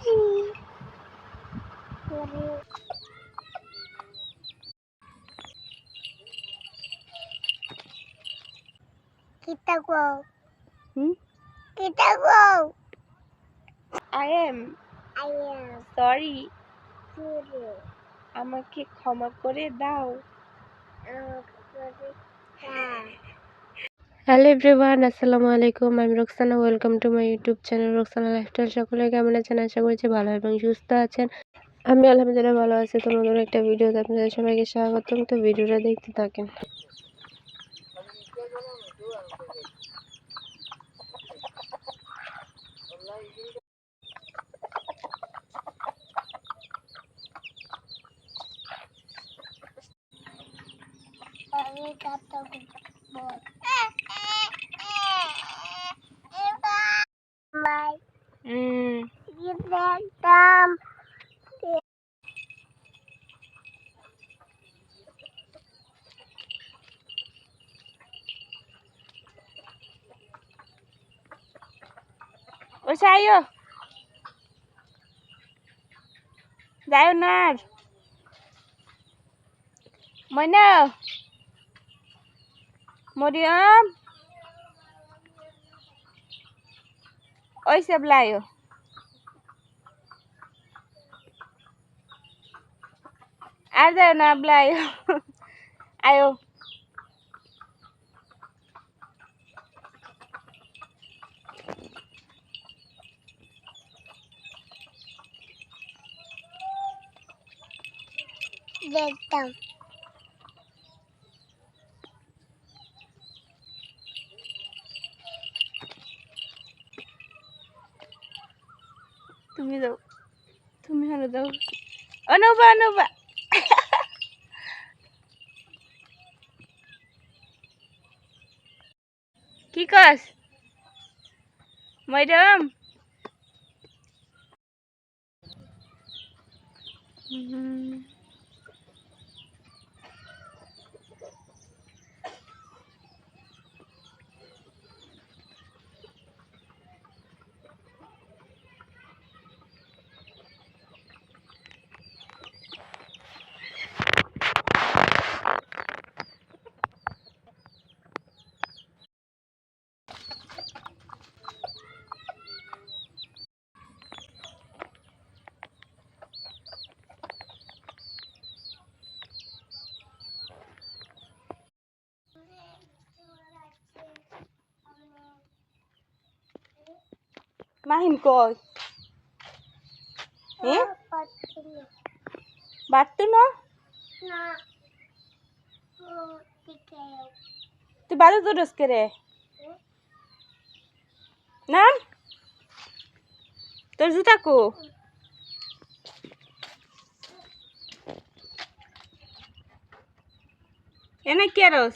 Kita go. Kita go. I am sorry. আমাকে ক্ষমা করে দাও। হ্যালো এভরিওয়ান, আসসালামু আলাইকুম। আমি Roksana, welcome to my YouTube channel Roksana lifestyle. সকলে কেমন আছেন? আশা করছি ভালো এবং সুস্থ আছেন। আমি আলহামদুলিল্লাহ ভালো আছি। তো নতুন একটা ভিডিওতে আপনাদের সবাইকে স্বাগতম। তো ভিডিওটা দেখতে থাকেন। ওই যাইও যাইও না আর ময়না মরিয়ম ওই সব লাইও আর যাও না লাইও আয়ো দেখতাম তুমি যাও, তুমি হানো যাও। অনুবা অনুবা কি কস ম্যাডাম? মাহিন কই? বাড়তো না? তুই বাড়ি তো ডোস করে নাম তোর জুতা কো? এনে কে রস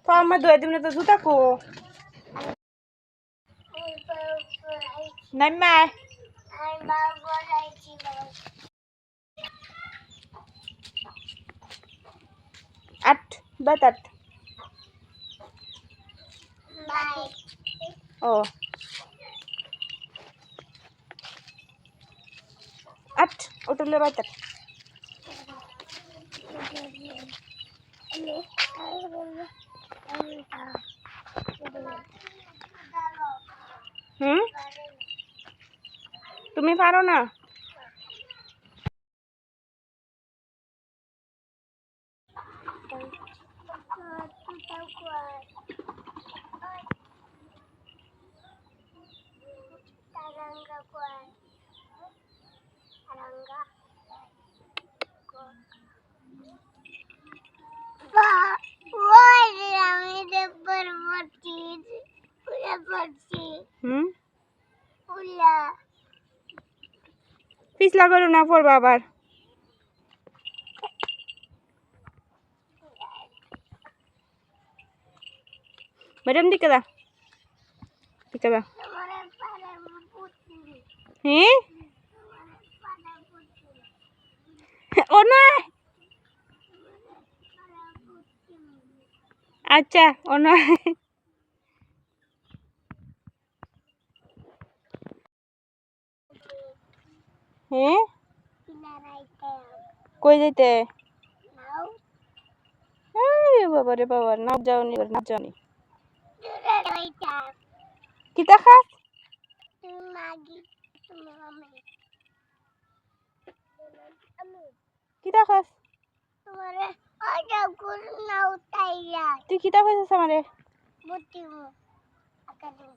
তো আমার দোয়া দিন তো জুতা কো নাই মা আট বাত আট ও আট ওটলে বাত আট তুমি পারো না? পিছলা করো না পড়বা আবার। ম্যাডাম দিকে দা দিকে দা হ্যাঁ ও না আচ্ছা ও না হ্যাঁ কিনারাইতে কই যাইতে নাও আরে বাবা রে বাবা না যাওনি না যাওনি কিনারাইতে কিতা খাস তুমি মাগি তুমি আমি আমি কিতা খাস তোমারে আজা গুল নাও তাইয়া তুই কিতা খাইছিস আমারে বুটিমু আকাদু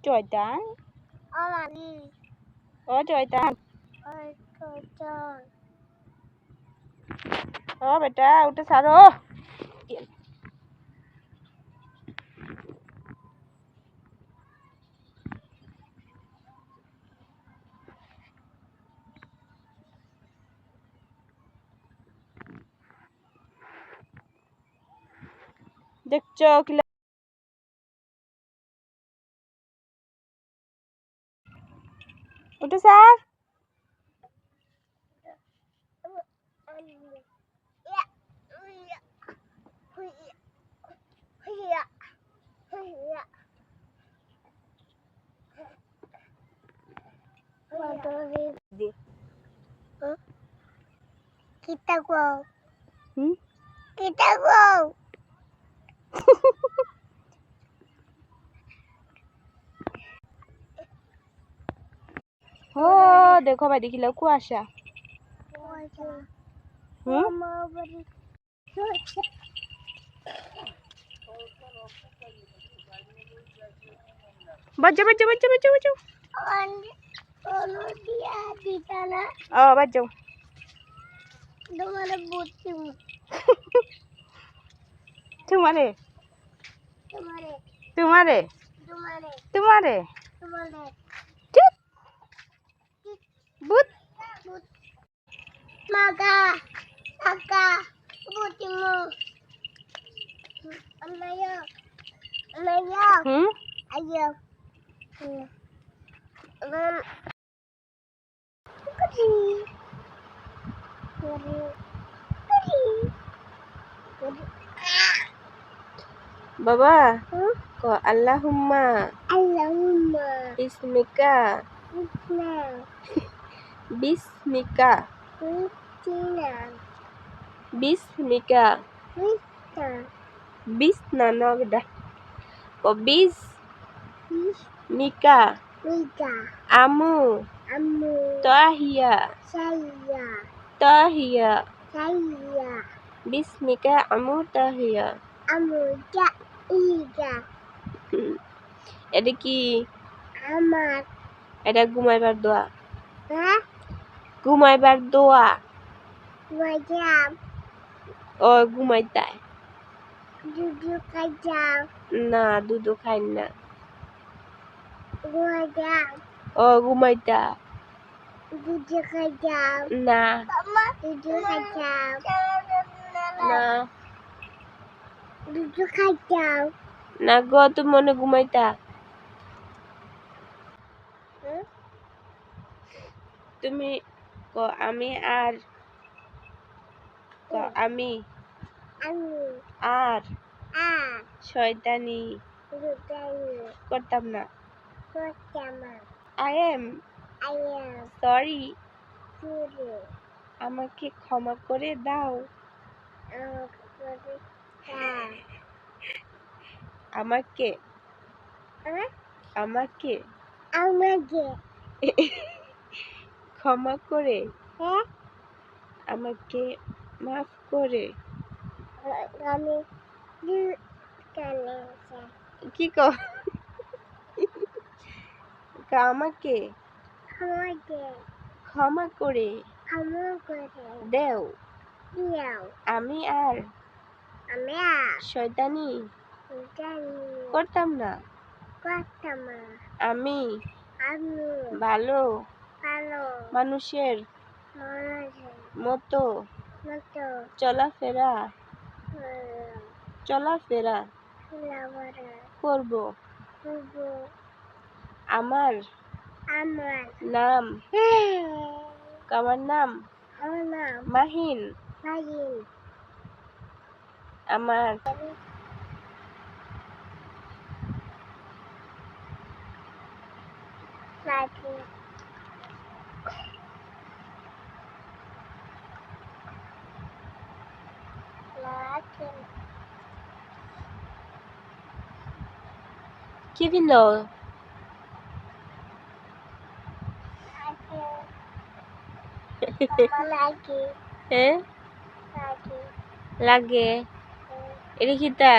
জয়দান আমাগি ও জয়দান ওই কোচন ও বেটা উঠে ছাড়ো দেখছো কি উঠে স্যার Kita go. হুম Kita go. ও দেখো ভাই দেখিলে কুয়াশা হুম Mama beri. বাজো বাজো বাজো বাজো বাজো Kalau dia di tanah, ও বাজো dengan butim, তোমারে kemarin, তোমারে kemarin, তোমারে kemarin, চুপ বুত but, maka, maka, butimu, amaya, amaya, hmm ayo, keri, keri, keri, keri, বাবা ক আল্লাহুম্মা Allahumma, ইসমিকা Isna, বিসমিকা Kristina, বিসমিকা Krista, বিসনা নগদা ক বিসমিকা Rita, আমু Amu, Tahiya saya, Tahiya saya, বিসমিকা আমু Tahiya Amu, ja, Ida, এটা কি Amat, এটা ঘুমাইবার দোয়া ha, ঘুমাইবার দোয়া wajam, ও ঘুমাইতায় duduk kajam, না দুধও খাই না wajam, ও ঘুমাইতা duduk kajam, না duduk kajam, না duduk kajam, না গো তুমি মনে ঘুমাইতা তুমি ক আমি আর ক আমি Amu, আর ah, শয়তানি duduk করতাম না kajam, I am ayam, sorry suri, আমাকে ক্ষমা করে দাও আমাকে আমাকে আমাকে ক্ষমা করে আমাকে মাফ করে আমি কানে কি আমাকে আমাকে ক্ষমা করে আমাকে দেও দিও আমি আর আমি শয়তানি জানি করতাম না কাস্টমা আমি আমি ভালো ভালো মানুষের মানুষের মতো মতো চলাফেরা লাভারা করব করব আমার আমার নাম আমার নাম আমার নাম মাহিন ফাহিম আমার lagi lagi কি পিন্ধ lagi mama lagi হ্যাঁ lagi লাগে এটা কিতা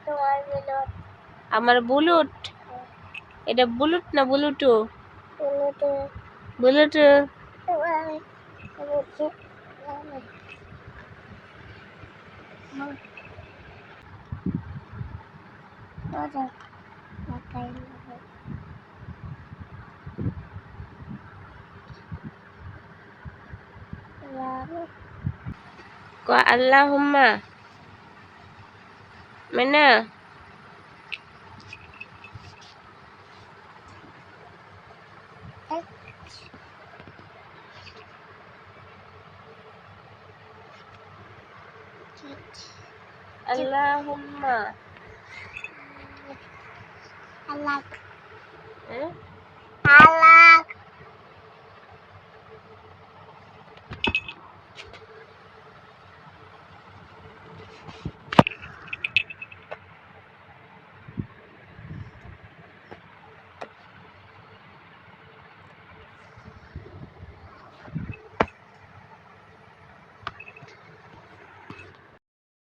তোমার বিলো আমার বুলুট এটা বুলুট না বুলুটু বিলোতে বুলুটু তোমার বিলোতে mama makai lalu ক আল্লাহুম্মা মানে আল্লাহুম্মা alat